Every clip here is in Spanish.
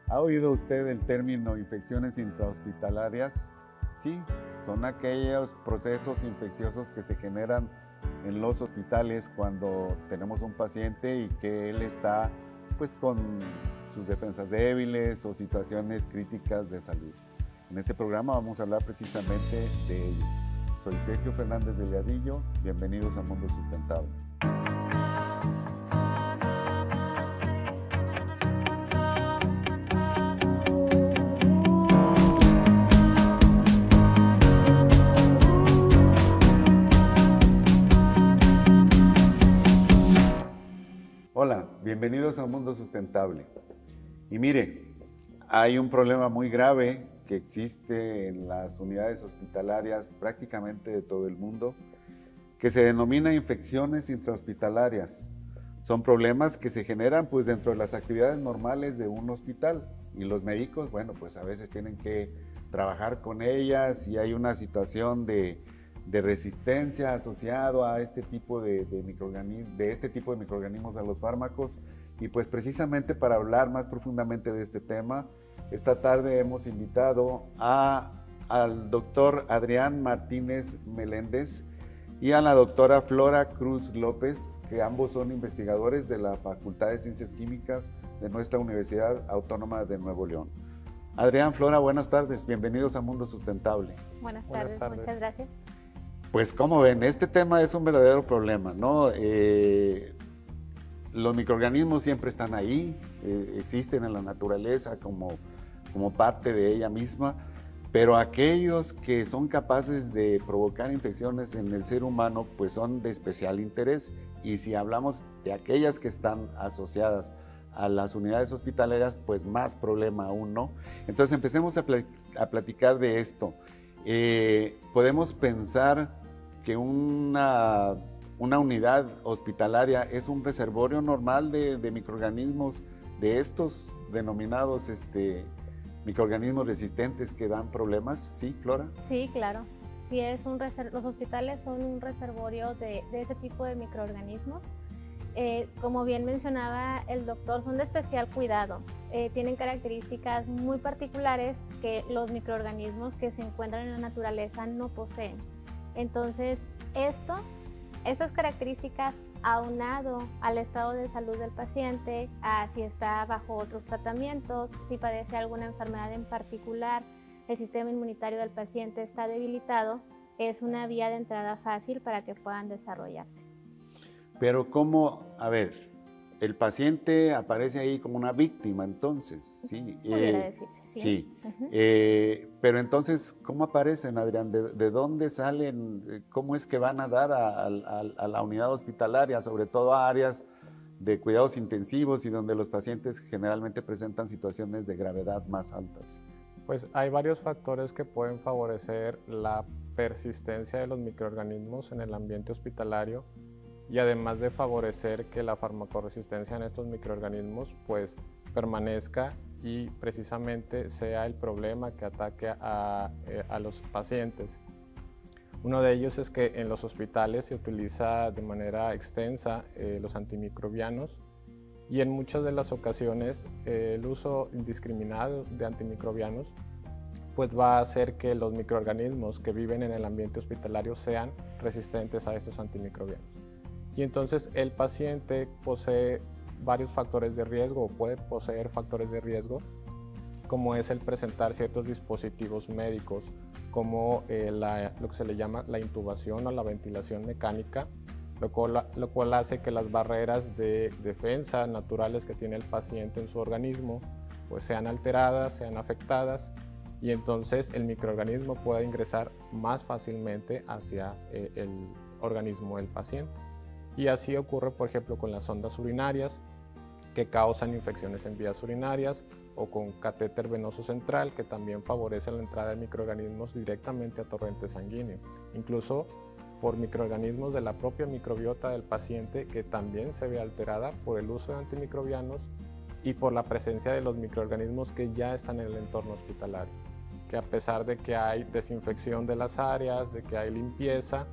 ¿Ha oído usted el término infecciones intrahospitalarias? Sí, son aquellos procesos infecciosos que se generan en los hospitales cuando tenemos un paciente y que él está pues con sus defensas débiles o situaciones críticas de salud. En este programa vamos a hablar precisamente de ello. Soy Sergio Fernández Delgadillo, bienvenidos a Mundo Sustentable. Hola, bienvenidos a Mundo Sustentable. Y mire, hay un problema muy grave que existe en las unidades hospitalarias prácticamente de todo el mundo, que se denomina infecciones intrahospitalarias. Son problemas que se generan pues dentro de las actividades normales de un hospital y los médicos, bueno, pues a veces tienen que trabajar con ellas y hay una situación de resistencia asociado a este tipo de microorganismos a los fármacos. Y pues precisamente para hablar más profundamente de este tema, esta tarde hemos invitado al doctor Adrián Martínez Meléndez y a la doctora Flora Cruz López, que ambos son investigadores de la Facultad de Ciencias Químicas de nuestra Universidad Autónoma de Nuevo León. Adrián, Flora, buenas tardes, bienvenidos a Mundo Sustentable. Buenas tardes, muchas gracias. Pues como ven, este tema es un verdadero problema, ¿no? Los microorganismos siempre están ahí, existen en la naturaleza como parte de ella misma, pero aquellos que son capaces de provocar infecciones en el ser humano, pues son de especial interés. Y si hablamos de aquellas que están asociadas a las unidades hospitalarias, pues más problema aún, ¿no? Entonces empecemos a platicar de esto. Podemos pensar que una unidad hospitalaria es un reservorio normal de microorganismos, de estos denominados microorganismos resistentes que dan problemas, ¿sí, Flora? Sí, claro. Sí, los hospitales son un reservorio de ese tipo de microorganismos. Como bien mencionaba el doctor, son de especial cuidado. Tienen características muy particulares que los microorganismos que se encuentran en la naturaleza no poseen. Entonces, estas características, aunado al estado de salud del paciente, a si está bajo otros tratamientos, si padece alguna enfermedad en particular, el sistema inmunitario del paciente está debilitado, es una vía de entrada fácil para que puedan desarrollarse. Pero ¿cómo? A ver, el paciente aparece ahí como una víctima, entonces, ¿sí? Pudiera decirse, sí. Sí. Pero entonces, ¿cómo aparecen, Adrián? ¿De dónde salen? ¿Cómo es que van a dar a la unidad hospitalaria, sobre todo a áreas de cuidados intensivos y donde los pacientes generalmente presentan situaciones de gravedad más altas? Pues hay varios factores que pueden favorecer la persistencia de los microorganismos en el ambiente hospitalario, y además de favorecer que la farmacoresistencia en estos microorganismos pues permanezca y precisamente sea el problema que ataque a los pacientes. Uno de ellos es que en los hospitales se utiliza de manera extensa los antimicrobianos, y en muchas de las ocasiones el uso indiscriminado de antimicrobianos pues va a hacer que los microorganismos que viven en el ambiente hospitalario sean resistentes a estos antimicrobianos. Y entonces el paciente posee varios factores de riesgo o puede poseer factores de riesgo, como es el presentar ciertos dispositivos médicos, como lo que se le llama la intubación o la ventilación mecánica, lo cual hace que las barreras de defensa naturales que tiene el paciente en su organismo pues sean alteradas, sean afectadas, y entonces el microorganismo pueda ingresar más fácilmente hacia el organismo del paciente. Y así ocurre, por ejemplo, con las sondas urinarias que causan infecciones en vías urinarias, o con catéter venoso central, que también favorece la entrada de microorganismos directamente a torrente sanguíneo, incluso por microorganismos de la propia microbiota del paciente, que también se ve alterada por el uso de antimicrobianos y por la presencia de los microorganismos que ya están en el entorno hospitalario, que a pesar de que hay desinfección de las áreas, de que hay limpieza,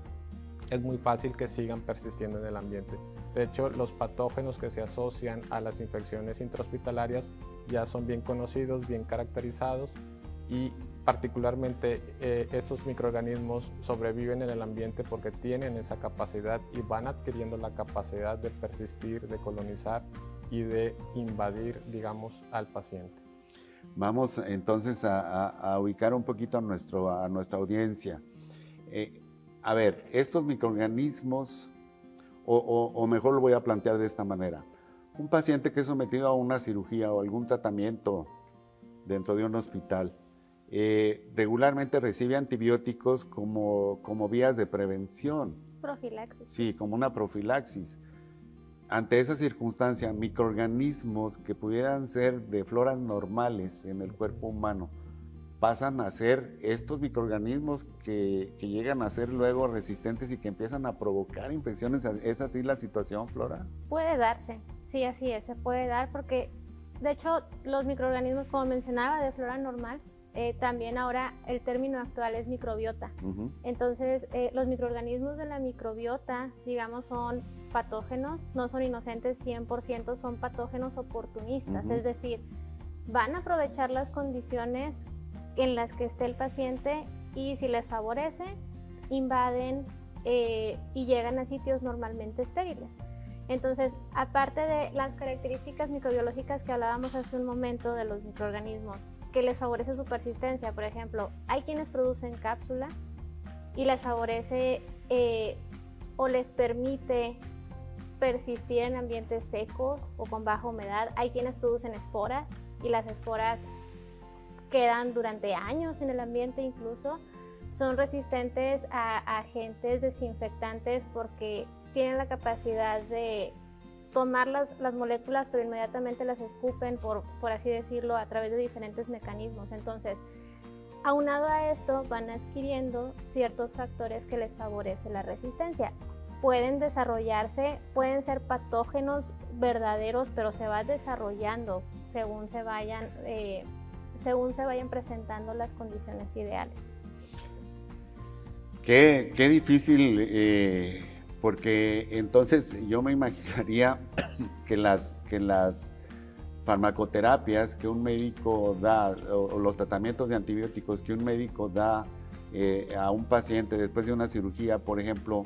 es muy fácil que sigan persistiendo en el ambiente. De hecho, los patógenos que se asocian a las infecciones intrahospitalarias ya son bien conocidos, bien caracterizados, y particularmente estos microorganismos sobreviven en el ambiente porque tienen esa capacidad y van adquiriendo la capacidad de persistir, de colonizar y de invadir, digamos, al paciente. Vamos entonces a ubicar un poquito a nuestra audiencia. A ver, estos microorganismos, o mejor lo voy a plantear de esta manera. Un paciente que es sometido a una cirugía o algún tratamiento dentro de un hospital, regularmente recibe antibióticos como vías de prevención. Profilaxis. Sí, como una profilaxis. Ante esa circunstancia, microorganismos que pudieran ser de floras normales en el cuerpo humano, pasan a ser estos microorganismos que llegan a ser luego resistentes y que empiezan a provocar infecciones. ¿Es así la situación, Flora? Puede darse, sí, así es, se puede dar porque, de hecho, los microorganismos, como mencionaba, de flora normal, también ahora el término actual es microbiota. Entonces, los microorganismos de la microbiota, digamos, son patógenos, no son inocentes 100%, son patógenos oportunistas, es decir, van a aprovechar las condiciones en las que esté el paciente y si les favorece, invaden y llegan a sitios normalmente estériles. Entonces, aparte de las características microbiológicas que hablábamos hace un momento de los microorganismos, que les favorece su persistencia, por ejemplo, hay quienes producen cápsula y les favorece o les permite persistir en ambientes secos o con baja humedad. Hay quienes producen esporas y las esporas quedan durante años en el ambiente incluso. Son resistentes a agentes desinfectantes porque tienen la capacidad de tomar las moléculas, pero inmediatamente las escupen, por así decirlo, a través de diferentes mecanismos. Entonces, aunado a esto, van adquiriendo ciertos factores que les favorecen la resistencia. Pueden desarrollarse, pueden ser patógenos verdaderos, pero se va desarrollando según se vayan presentando las condiciones ideales. Qué difícil, porque entonces yo me imaginaría que las farmacoterapias que un médico da, o los tratamientos de antibióticos que un médico da a un paciente después de una cirugía, por ejemplo,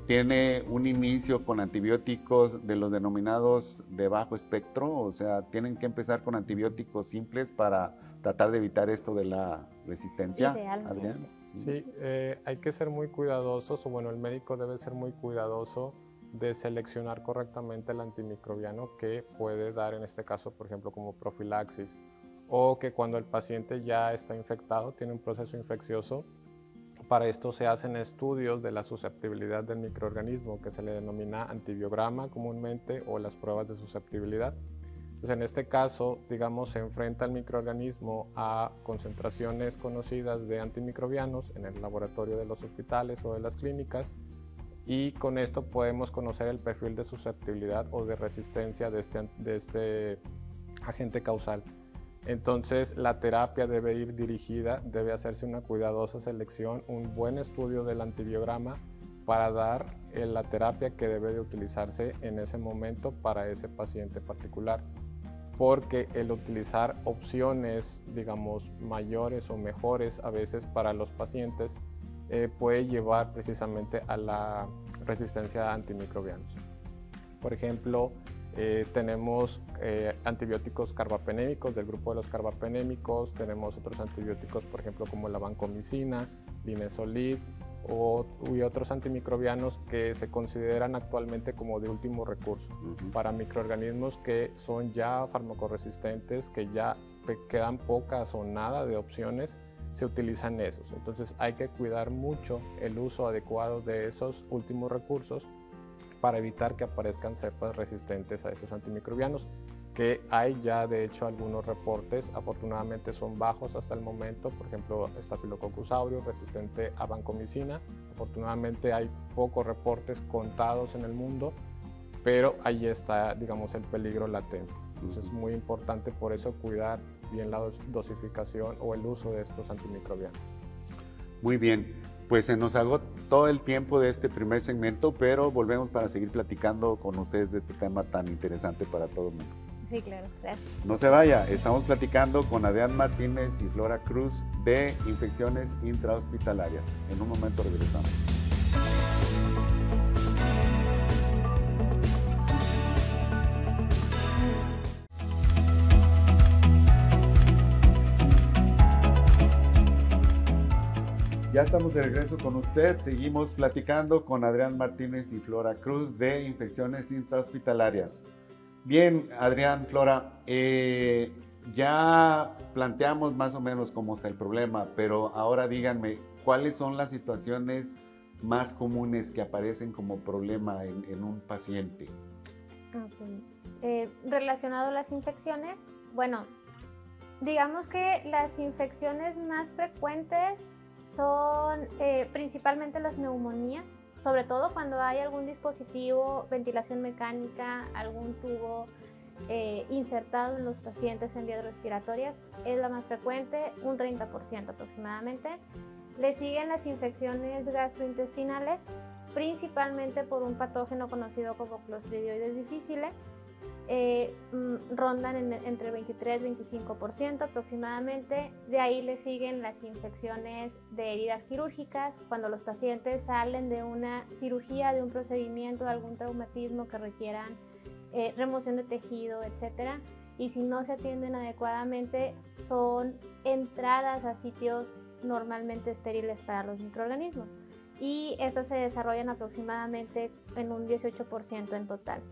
tiene un inicio con antibióticos de los denominados de bajo espectro, o sea, tienen que empezar con antibióticos simples para tratar de evitar esto de la resistencia. Adrián. Sí, hay que ser muy cuidadosos, o bueno, el médico debe ser muy cuidadoso de seleccionar correctamente el antimicrobiano que puede dar en este caso, por ejemplo, como profilaxis, o que cuando el paciente ya está infectado, tiene un proceso infeccioso. Para esto se hacen estudios de la susceptibilidad del microorganismo, que se le denomina antibiograma comúnmente, o las pruebas de susceptibilidad. Entonces, en este caso, digamos, se enfrenta el microorganismo a concentraciones conocidas de antimicrobianos en el laboratorio de los hospitales o de las clínicas, y con esto podemos conocer el perfil de susceptibilidad o de resistencia de este agente causal. Entonces, la terapia debe ir dirigida, debe hacerse una cuidadosa selección, un buen estudio del antibiograma para dar la terapia que debe de utilizarse en ese momento para ese paciente particular. Porque el utilizar opciones, digamos, mayores o mejores a veces para los pacientes puede llevar precisamente a la resistencia a antimicrobianos. Por ejemplo, tenemos antibióticos carbapenémicos del grupo de los carbapenémicos, tenemos otros antibióticos, por ejemplo, como la vancomicina, linezolid y otros antimicrobianos que se consideran actualmente como de último recurso para microorganismos que son ya farmacoresistentes, que ya quedan pocas o nada de opciones, se utilizan esos. Entonces hay que cuidar mucho el uso adecuado de esos últimos recursos para evitar que aparezcan cepas resistentes a estos antimicrobianos, que hay ya de hecho algunos reportes, afortunadamente son bajos hasta el momento, por ejemplo Staphylococcus aureus resistente a vancomicina, afortunadamente hay pocos reportes contados en el mundo, pero ahí está, digamos, el peligro latente. Entonces es muy importante por eso cuidar bien la dosificación o el uso de estos antimicrobianos. Muy bien. Pues se nos agotó todo el tiempo de este primer segmento, pero volvemos para seguir platicando con ustedes de este tema tan interesante para todo el mundo. Sí, claro, gracias. No se vaya, estamos platicando con Adrián Martínez y Flora Cruz de infecciones intrahospitalarias. En un momento regresamos. Ya estamos de regreso con usted. Seguimos platicando con Adrián Martínez y Flora Cruz de infecciones intrahospitalarias. Bien, Adrián, Flora, ya planteamos más o menos cómo está el problema, pero ahora díganme, ¿cuáles son las situaciones más comunes que aparecen como problema en un paciente? Okay. Relacionado a las infecciones, bueno, digamos que las infecciones más frecuentes son principalmente las neumonías, sobre todo cuando hay algún dispositivo, ventilación mecánica, algún tubo insertado en los pacientes en vías respiratorias, es la más frecuente, un 30% aproximadamente. Le siguen las infecciones gastrointestinales, principalmente por un patógeno conocido como Clostridioides difficile. Rondan entre 23 y 25% aproximadamente. De ahí le siguen las infecciones de heridas quirúrgicas, cuando los pacientes salen de una cirugía, de un procedimiento, de algún traumatismo que requieran remoción de tejido, etcétera, y si no se atienden adecuadamente son entradas a sitios normalmente estériles para los microorganismos, y estas se desarrollan aproximadamente en un 18% en total.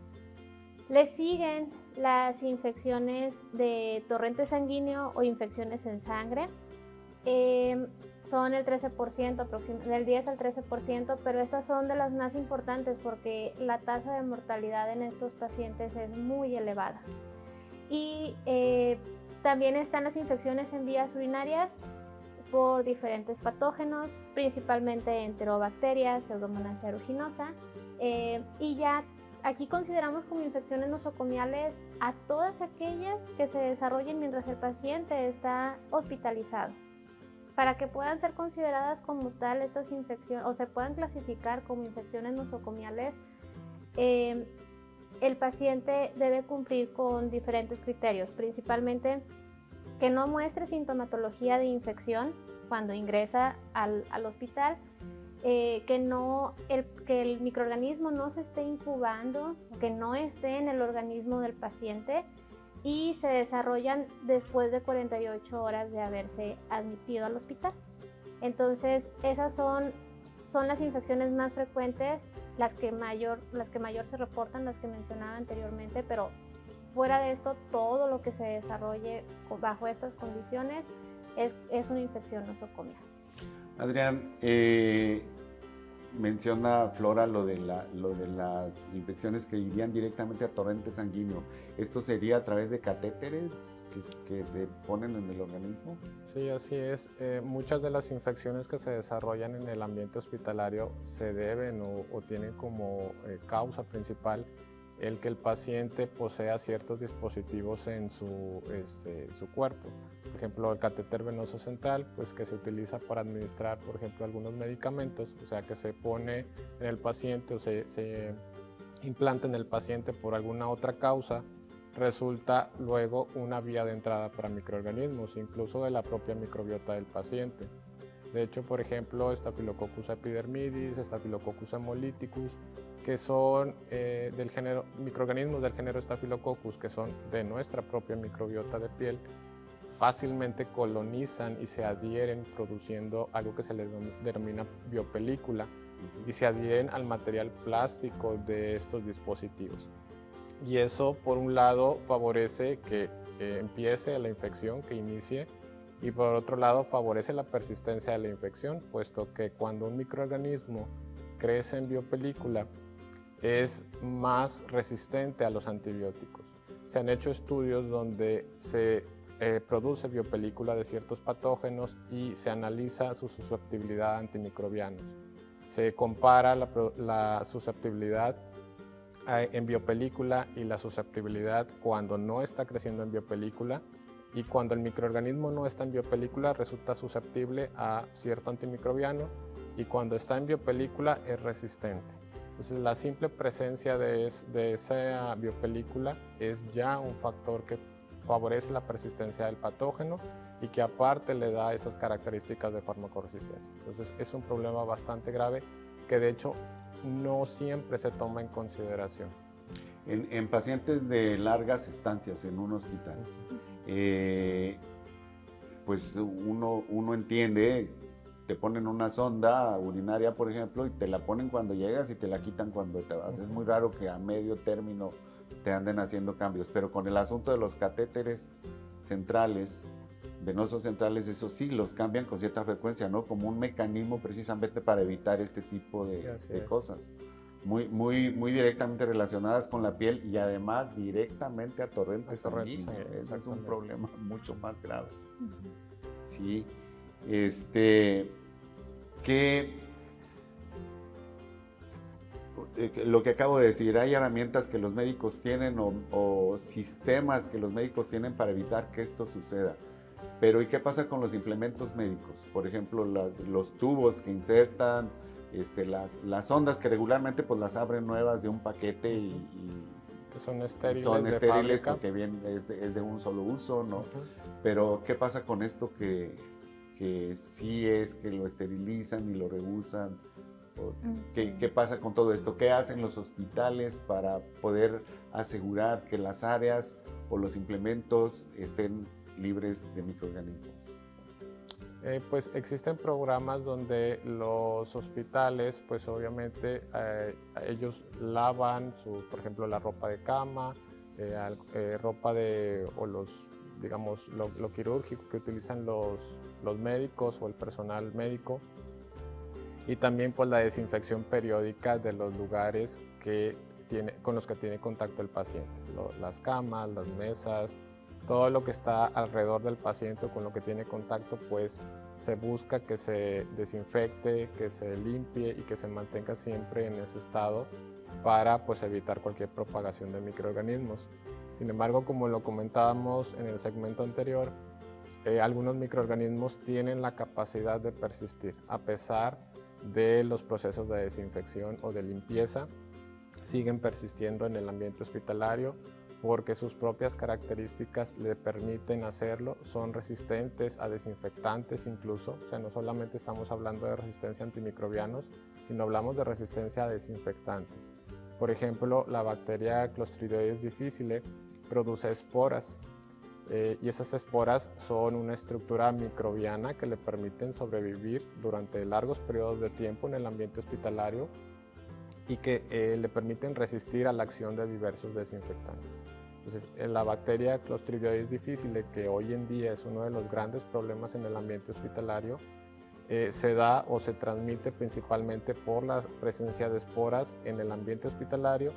Le siguen las infecciones de torrente sanguíneo o infecciones en sangre. Son el 13%, del 10 al 13%, pero estas son de las más importantes porque la tasa de mortalidad en estos pacientes es muy elevada. Y también están las infecciones en vías urinarias por diferentes patógenos, principalmente enterobacterias, Pseudomonas aeruginosa, y ya aquí consideramos como infecciones nosocomiales a todas aquellas que se desarrollen mientras el paciente está hospitalizado. Para que puedan ser consideradas como tal estas infecciones o se puedan clasificar como infecciones nosocomiales, el paciente debe cumplir con diferentes criterios, principalmente que no muestre sintomatología de infección cuando ingresa al hospital, que el microorganismo no se esté incubando, que no esté en el organismo del paciente, y se desarrollan después de 48 horas de haberse admitido al hospital. Entonces, esas son las infecciones más frecuentes, las que mayor se reportan, las que mencionaba anteriormente, pero fuera de esto, todo lo que se desarrolle bajo estas condiciones es una infección nosocomial. Adrián, menciona Flora lo de las infecciones que irían directamente a torrente sanguíneo. ¿Esto sería a través de catéteres que se ponen en el organismo? Sí, así es. Muchas de las infecciones que se desarrollan en el ambiente hospitalario se deben o tienen como causa principal el que el paciente posea ciertos dispositivos en su cuerpo. Por ejemplo, el catéter venoso central, pues que se utiliza para administrar, por ejemplo, algunos medicamentos, o sea, que se pone en el paciente o se implanta en el paciente por alguna otra causa, resulta luego una vía de entrada para microorganismos, incluso de la propia microbiota del paciente. De hecho, por ejemplo, Staphylococcus epidermidis, Staphylococcus hemolyticus, que son microorganismos del género Staphylococcus, que son de nuestra propia microbiota de piel, fácilmente colonizan y se adhieren produciendo algo que se les denomina biopelícula, y se adhieren al material plástico de estos dispositivos. Y eso, por un lado, favorece que empiece la infección, que inicie, y por otro lado, favorece la persistencia de la infección, puesto que cuando un microorganismo crece en biopelícula, es más resistente a los antibióticos. Se han hecho estudios donde se produce biopelícula de ciertos patógenos y se analiza su susceptibilidad a antimicrobianos. Se compara la susceptibilidad en biopelícula y la susceptibilidad cuando no está creciendo en biopelícula, y cuando el microorganismo no está en biopelícula resulta susceptible a cierto antimicrobiano, y cuando está en biopelícula es resistente. Entonces la simple presencia de esa biopelícula es ya un factor que favorece la persistencia del patógeno y que aparte le da esas características de farmacoresistencia. Entonces es un problema bastante grave que de hecho no siempre se toma en consideración. En pacientes de largas estancias en un hospital, pues uno entiende, te ponen una sonda urinaria, por ejemplo, y te la ponen cuando llegas y te la quitan cuando te vas. Es muy raro que a medio término te anden haciendo cambios, pero con el asunto de los catéteres centrales, venosos centrales, eso sí, los cambian con cierta frecuencia, ¿no? Como un mecanismo precisamente para evitar este tipo de cosas. Muy directamente relacionadas con la piel y además directamente a torrentes sanguíneos. Ese es un problema mucho más grave. Sí. Lo que acabo de decir, hay herramientas que los médicos tienen o sistemas que los médicos tienen para evitar que esto suceda. Pero ¿y qué pasa con los implementos médicos? Por ejemplo, los tubos que insertan, las ondas que regularmente pues las abren nuevas de un paquete y que son estériles, porque bien es de un solo uso, ¿no? Pero ¿qué pasa con esto que sí es que lo esterilizan y lo reusan? ¿Qué pasa con todo esto? ¿Qué hacen los hospitales para poder asegurar que las áreas o los implementos estén libres de microorganismos? Pues existen programas donde los hospitales, pues obviamente ellos lavan por ejemplo, la ropa de cama, ropa digamos, lo quirúrgico que utilizan los médicos o el personal médico, y también pues la desinfección periódica de los lugares con los que tiene contacto el paciente, las camas, las mesas, todo lo que está alrededor del paciente con lo que tiene contacto, pues se busca que se desinfecte, que se limpie y que se mantenga siempre en ese estado para pues evitar cualquier propagación de microorganismos. Sin embargo, como lo comentábamos en el segmento anterior, algunos microorganismos tienen la capacidad de persistir a pesar de los procesos de desinfección o de limpieza, siguen persistiendo en el ambiente hospitalario porque sus propias características le permiten hacerlo, son resistentes a desinfectantes incluso, o sea, no solamente estamos hablando de resistencia a antimicrobianos, sino hablamos de resistencia a desinfectantes. Por ejemplo, la bacteria Clostridioides difficile produce esporas, y esas esporas son una estructura microbiana que le permiten sobrevivir durante largos periodos de tiempo en el ambiente hospitalario y que le permiten resistir a la acción de diversos desinfectantes. Entonces, la bacteria Clostridioides difficile, que hoy en día es uno de los grandes problemas en el ambiente hospitalario, se da o se transmite principalmente por la presencia de esporas en el ambiente hospitalario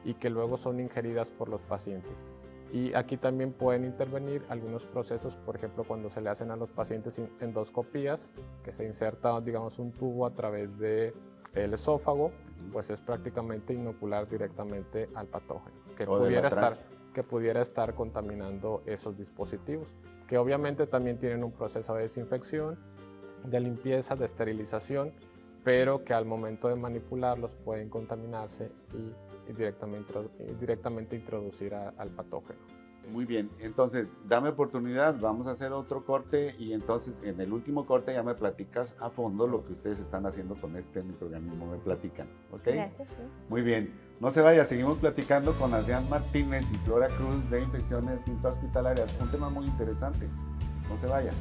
y que luego son ingeridas por los pacientes. Y aquí también pueden intervenir algunos procesos, por ejemplo, cuando se le hacen a los pacientes endoscopías, que se inserta, digamos, un tubo a través del esófago, pues es prácticamente inocular directamente al patógeno, que pudiera estar contaminando esos dispositivos, que obviamente también tienen un proceso de desinfección, de limpieza, de esterilización, pero que al momento de manipularlos pueden contaminarse y directamente introducir al patógeno. Muy bien, entonces dame oportunidad, vamos a hacer otro corte y entonces en el último corte ya me platicas a fondo lo que ustedes están haciendo con este microorganismo, me platican, ¿ok? Gracias. Sí. Muy bien, no se vaya, seguimos platicando con Adrián Martínez y Flora Cruz de Infecciones Intrahospitalarias, un tema muy interesante, no se vaya.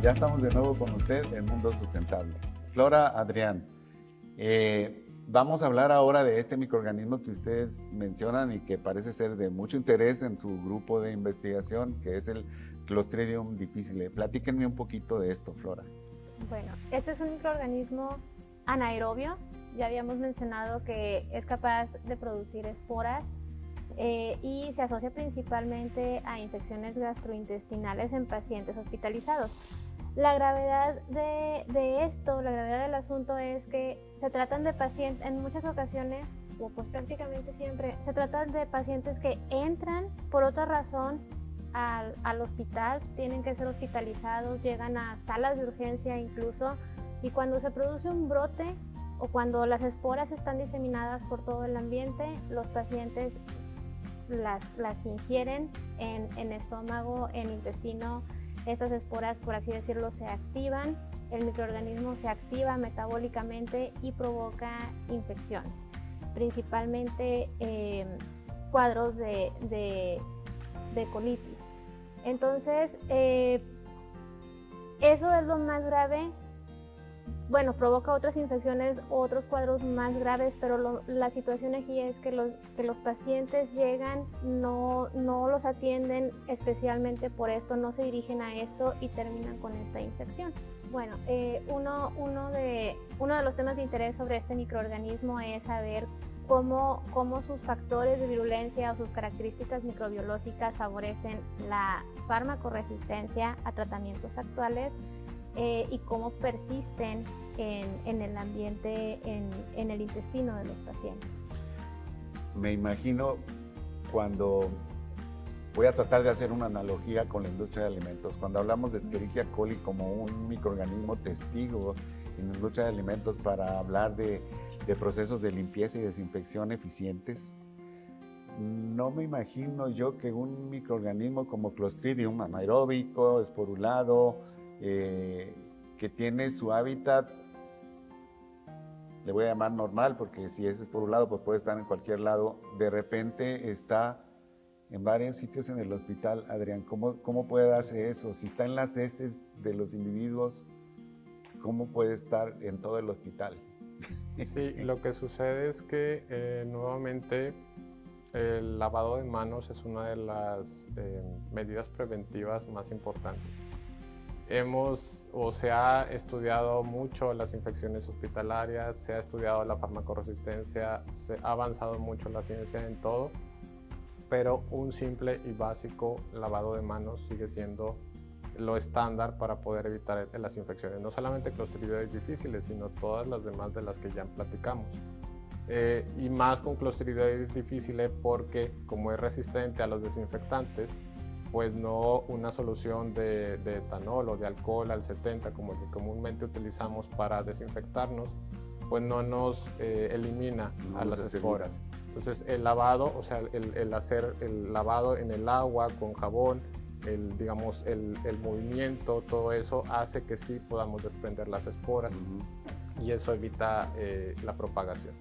Ya estamos de nuevo con usted en Mundo Sustentable. Flora, Adrián, vamos a hablar ahora de este microorganismo que ustedes mencionan y que parece ser de mucho interés en su grupo de investigación, que es el Clostridium difficile. Platíquenme un poquito de esto, Flora. Bueno, este es un microorganismo anaerobio. Ya habíamos mencionado que es capaz de producir esporas y se asocia principalmente a infecciones gastrointestinales en pacientes hospitalizados. La gravedad de esto, la gravedad del asunto es que se tratan de pacientes, en muchas ocasiones, o pues prácticamente siempre, se tratan de pacientes que entran por otra razón al hospital, tienen que ser hospitalizados, llegan a salas de urgencia incluso, y cuando se produce un brote o cuando las esporas están diseminadas por todo el ambiente, los pacientes las ingieren en estómago, en intestino. Estas esporas, por así decirlo, se activan, el microorganismo se activa metabólicamente y provoca infecciones, principalmente cuadros de colitis. Entonces, eso es lo más grave. Bueno, provoca otras infecciones, otros cuadros más graves, pero la situación aquí es que los pacientes llegan, no los atienden especialmente por esto, no se dirigen a esto y terminan con esta infección. Bueno, uno de los temas de interés sobre este microorganismo es saber cómo sus factores de virulencia o sus características microbiológicas favorecen la farmacoresistencia a tratamientos actuales, y cómo persisten en el ambiente, en el intestino de los pacientes. Me imagino cuando, voy a tratar de hacer una analogía con la industria de alimentos, cuando hablamos de Escherichia coli como un microorganismo testigo en la industria de alimentos para hablar de procesos de limpieza y desinfección eficientes, no me imagino yo que un microorganismo como Clostridium anaeróbico, esporulado, que tiene su hábitat, le voy a llamar normal, porque si es esporulado pues puede estar en cualquier lado, de repente está en varios sitios en el hospital. Adrián, ¿cómo puede darse eso? Si está en las heces de los individuos, ¿cómo puede estar en todo el hospital? Sí, lo que sucede es que nuevamente el lavado de manos es una de las medidas preventivas más importantes. Se ha estudiado mucho las infecciones hospitalarias, se ha estudiado la farmacoresistencia, se ha avanzado mucho la ciencia en todo, pero un simple y básico lavado de manos sigue siendo lo estándar para poder evitar las infecciones, no solamente clostridioides difíciles, sino todas las demás de las que ya platicamos. Y más con clostridioides difíciles porque como es resistente a los desinfectantes, pues no una solución de etanol o de alcohol al 70 como el que comúnmente utilizamos para desinfectarnos, pues no nos elimina a las esporas. Entonces el lavado, o sea, el hacer el lavado en el agua con jabón, digamos, el movimiento, todo eso hace que sí podamos desprender las esporas y eso evita la propagación.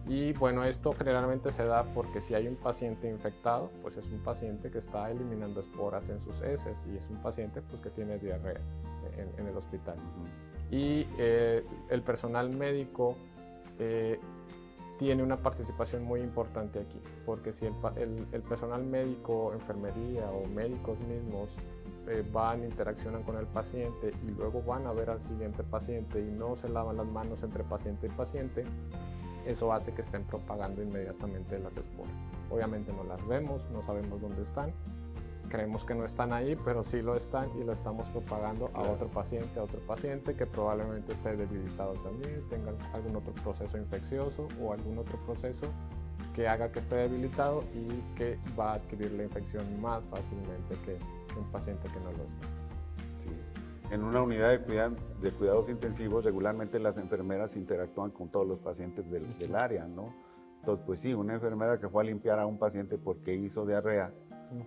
Y bueno, esto generalmente se da porque si hay un paciente infectado, pues es un paciente que está eliminando esporas en sus heces y es un paciente pues, que tiene diarrea en el hospital. Y el personal médico tiene una participación muy importante aquí, porque si el personal médico, enfermería o médicos mismos interaccionan con el paciente y luego van a ver al siguiente paciente y no se lavan las manos entre paciente y paciente, eso hace que estén propagando inmediatamente las esporas. Obviamente no las vemos, no sabemos dónde están, creemos que no están ahí, pero sí lo están y lo estamos propagando a otro paciente que probablemente esté debilitado también, tenga algún otro proceso infeccioso o algún otro proceso que haga que esté debilitado y que va a adquirir la infección más fácilmente que un paciente que no lo está. En una unidad de cuidados intensivos, regularmente las enfermeras interactúan con todos los pacientes del área, ¿no? Entonces, pues sí, una enfermera que fue a limpiar a un paciente porque hizo diarrea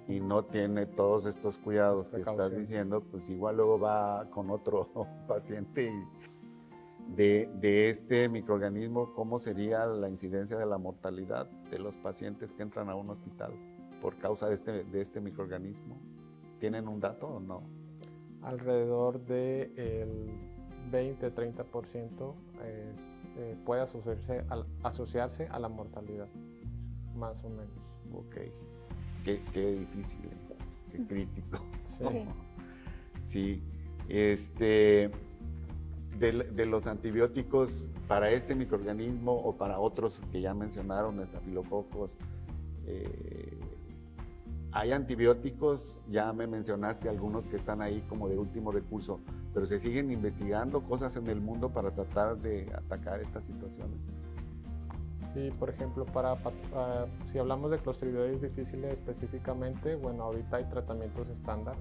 y no tiene todos estos cuidados que estás diciendo, pues igual luego va con otro paciente. De este microorganismo, ¿cómo sería la incidencia de la mortalidad de los pacientes que entran a un hospital por causa de este microorganismo? ¿Tienen un dato o no? Alrededor del 20-30% puede asociarse a la mortalidad, más o menos. Ok, qué difícil, qué crítico. Sí. Sí, de los antibióticos para este microorganismo o para otros que ya mencionaron, estafilococos, Hay antibióticos, ya me mencionaste algunos que están ahí como de último recurso, pero se siguen investigando cosas en el mundo para tratar de atacar estas situaciones. Sí, por ejemplo, si hablamos de clostridioides difíciles específicamente, bueno, ahorita hay tratamientos estándar.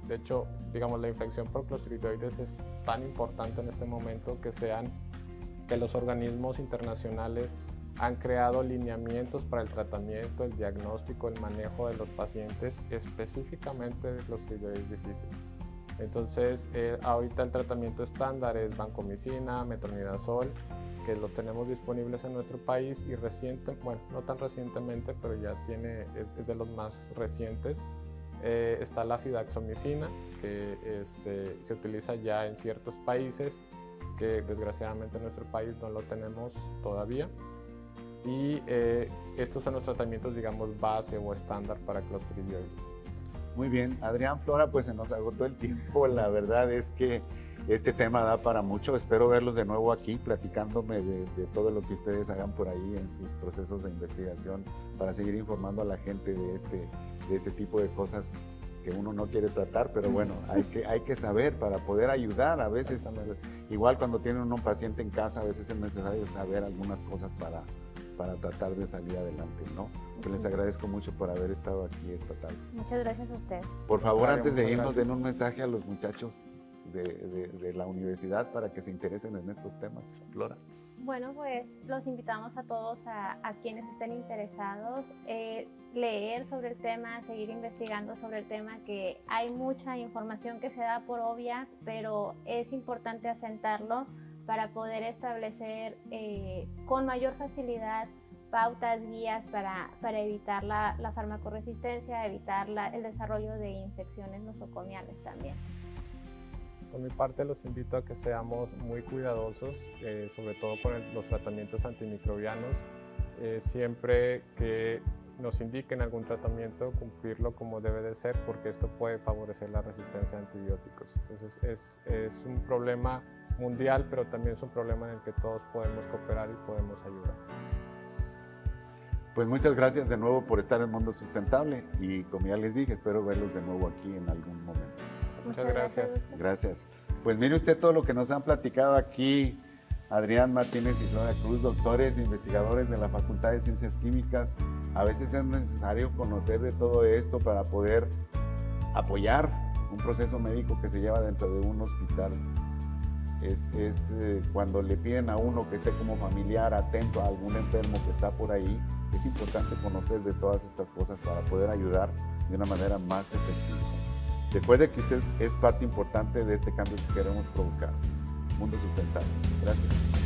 De hecho, digamos, la infección por clostridioides es tan importante en este momento que los organismos internacionales han creado lineamientos para el tratamiento, el diagnóstico, el manejo de los pacientes específicamente de clostridioides difíciles. Entonces, ahorita el tratamiento estándar es vancomicina, metronidazol, que los tenemos disponibles en nuestro país, y bueno, no tan recientemente, pero ya es de los más recientes. Está la fidaxomicina, que se utiliza ya en ciertos países, que desgraciadamente en nuestro país no lo tenemos todavía. Y estos son los tratamientos, digamos, base o estándar para clostridioides. Muy bien, Adrián, Flora, pues se nos agotó el tiempo. La verdad es que este tema da para mucho. Espero verlos de nuevo aquí platicándome de todo lo que ustedes hagan por ahí en sus procesos de investigación para seguir informando a la gente de este tipo de cosas que uno no quiere tratar, pero bueno, hay que saber para poder ayudar. A veces, igual cuando tienen un paciente en casa, a veces es necesario saber algunas cosas para tratar de salir adelante, ¿no? Pues les agradezco mucho por haber estado aquí esta tarde. Muchas gracias a usted. Por favor, antes de irnos, den un mensaje a los muchachos de la universidad para que se interesen en estos temas. Flora. Bueno, pues los invitamos a todos, a quienes estén interesados, leer sobre el tema, seguir investigando sobre el tema, que hay mucha información que se da por obvia, pero es importante asentarlo para poder establecer con mayor facilidad pautas, guías para evitar la farmacoresistencia, evitar el desarrollo de infecciones nosocomiales también. Por mi parte, los invito a que seamos muy cuidadosos, sobre todo con los tratamientos antimicrobianos. Siempre que nos indiquen algún tratamiento, cumplirlo como debe de ser, porque esto puede favorecer la resistencia a antibióticos. Entonces es un problema mundial, pero también es un problema en el que todos podemos cooperar y podemos ayudar. Pues muchas gracias de nuevo por estar en Mundo Sustentable, y como ya les dije, espero verlos de nuevo aquí en algún momento. Muchas gracias. Gracias. Pues mire usted todo lo que nos han platicado aquí Adrián Martínez y Flora Cruz, doctores e investigadores de la Facultad de Ciencias Químicas. A veces es necesario conocer de todo esto para poder apoyar un proceso médico que se lleva dentro de un hospital. Cuando le piden a uno que esté como familiar atento a algún enfermo que está por ahí, es importante conocer de todas estas cosas para poder ayudar de una manera más efectiva. Recuerde que usted es parte importante de este cambio que queremos provocar. Mundo Sustentable. Gracias.